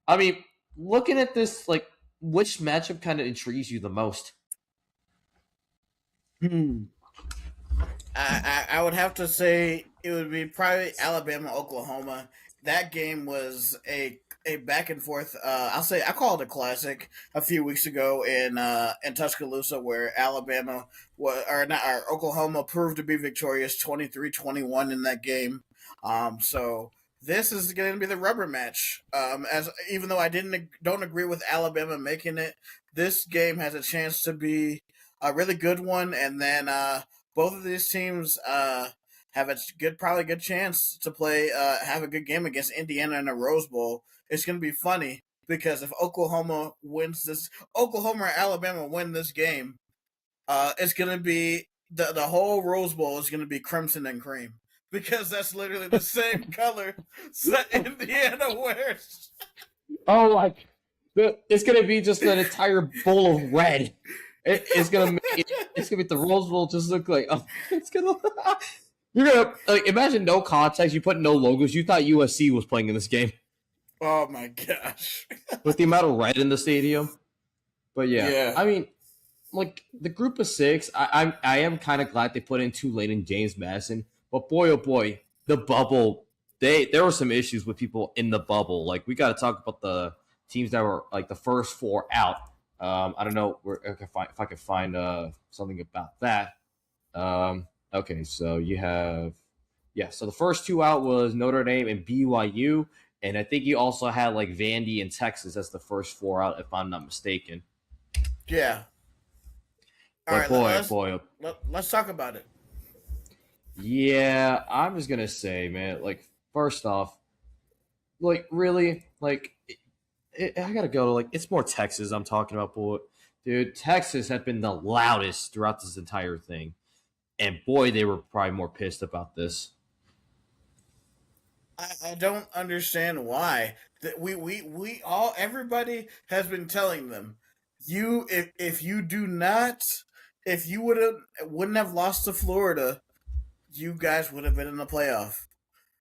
I mean, looking at this, like, which matchup kind of intrigues you the most? Hmm. I would have to say it would be probably Alabama Oklahoma. That game was a back and forth. I called it a classic a few weeks ago in Tuscaloosa, where Alabama was or not or Oklahoma proved to be victorious 23-21 in that game. So this is going to be the rubber match. As even though I don't agree with Alabama making it, this game has a chance to be a really good one, and then both of these teams have a probably good chance to play, have a good game against Indiana in a Rose Bowl. It's going to be funny because if Oklahoma or Alabama win this game, it's going to be the whole Rose Bowl is going to be crimson and cream because that's literally the same color that Indiana wears. Oh, like it's gonna be just an entire bowl of red. It's gonna make the Rose Bowl just look like it's gonna. You're gonna like imagine no context. You put no logos. You thought USC was playing in this game Oh my gosh! with the amount of red in the stadium. But yeah, Yeah, I mean, like the group of six, I am kind of glad they put in Tulane and James Madison. But boy, oh boy, the bubble. There were some issues with people in the bubble. Like we got to talk about the teams that were like the first four out. I don't know where if I could find something about that. Okay, so you have so the first two out was Notre Dame and BYU, and I think you also had like Vandy and Texas as the first four out, if I'm not mistaken. yeah. All But right, boy, boy, let's talk about it. yeah, I'm just gonna say, man. Like, first off, like, really, like, I gotta go. Like, it's more Texas I'm talking about, boy. Dude, Texas had been the loudest throughout this entire thing, and boy, they were probably more pissed about this. I don't understand why that we all everybody has been telling them you if you do not if you wouldn't have lost to Florida, you guys would have been in the playoff.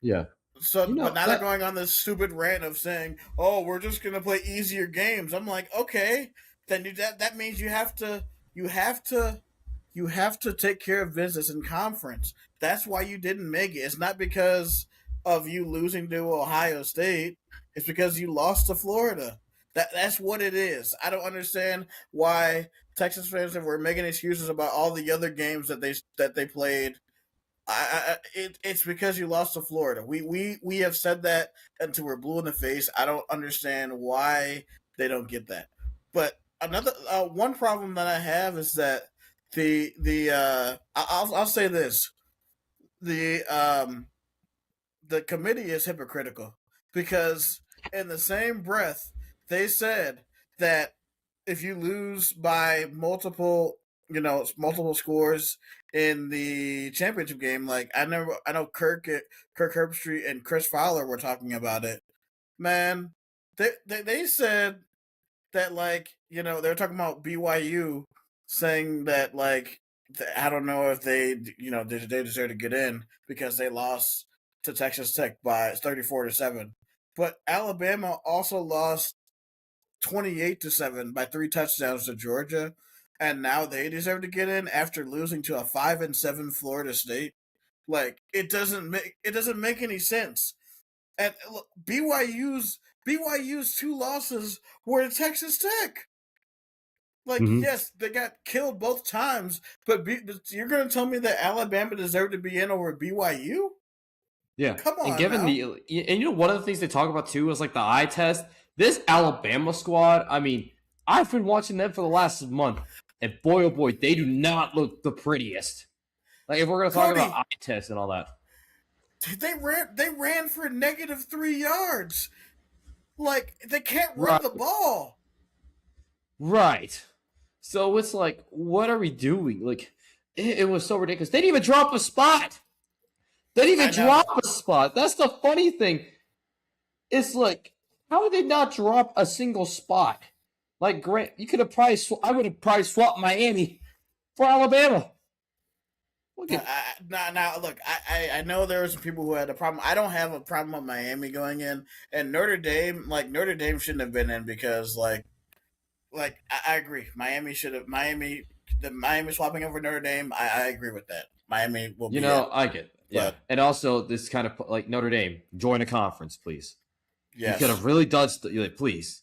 Yeah, So, you but know now they're that. going on this stupid rant of saying, "Oh, we're just gonna play easier games." I'm like, okay, then that means you have to you have to take care of business in conference. That's why you didn't make it. It's not because of you losing to Ohio State. It's because you lost to Florida. That's what it is. I don't understand why Texas fans were making excuses about all the other games that they played. It's because you lost to Florida. We have said that until we're blue in the face. I don't understand why they don't get that. But another one problem that I have is that I'll say this the the committee is hypocritical because in the same breath they said that if you lose by multiple scores in the championship game, like I know Kirk Herbstreit and Chris Fowler were talking about it. Man, they said that like they were talking about BYU saying that like I don't know if they deserve to get in because they lost to Texas Tech by 34-7, but Alabama also lost 28-7 by 3 touchdowns to Georgia, and now they deserve to get in after losing to a 5-7 Florida State. Like it doesn't make any sense. And look, BYU's two losses were to Texas Tech. Like, Mm-hmm. yes, they got killed both times, but you're going to tell me that Alabama deserved to be in over BYU? Yeah, Come and on given now. one of the things they talk about too is like the eye test. This Alabama squad, I mean, I've been watching them for the last month, and boy oh boy, they do not look the prettiest. Like if we're gonna talk about Cody, eye tests and all that, they ran for -3 yards. Like, they can't run right, the ball. right. So it's like, what are we doing? Like, it was so ridiculous. They didn't even drop a spot. They didn't I even know. drop a spot. That's the funny thing. It's like, how did they not drop a single spot? Like, Grant, you could have probably, I would have probably swapped Miami for Alabama. Look at Now, look, I know there were some people who had a problem. I don't have a problem with Miami going in, and Notre Dame shouldn't have been in because I agree. Miami should have the Miami swapping over Notre Dame. I agree with that. Miami will be in, I get it. Yeah, but and also this kind of like Notre Dame join a conference, please. You could yes, have really done, please.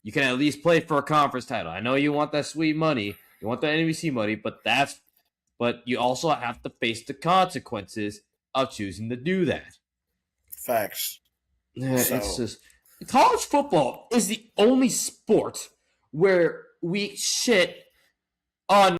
You can at least play for a conference title. I know you want that sweet money, you want that NBC money, but you also have to face the consequences of choosing to do that. facts. It's So just college football is the only sport where we shit on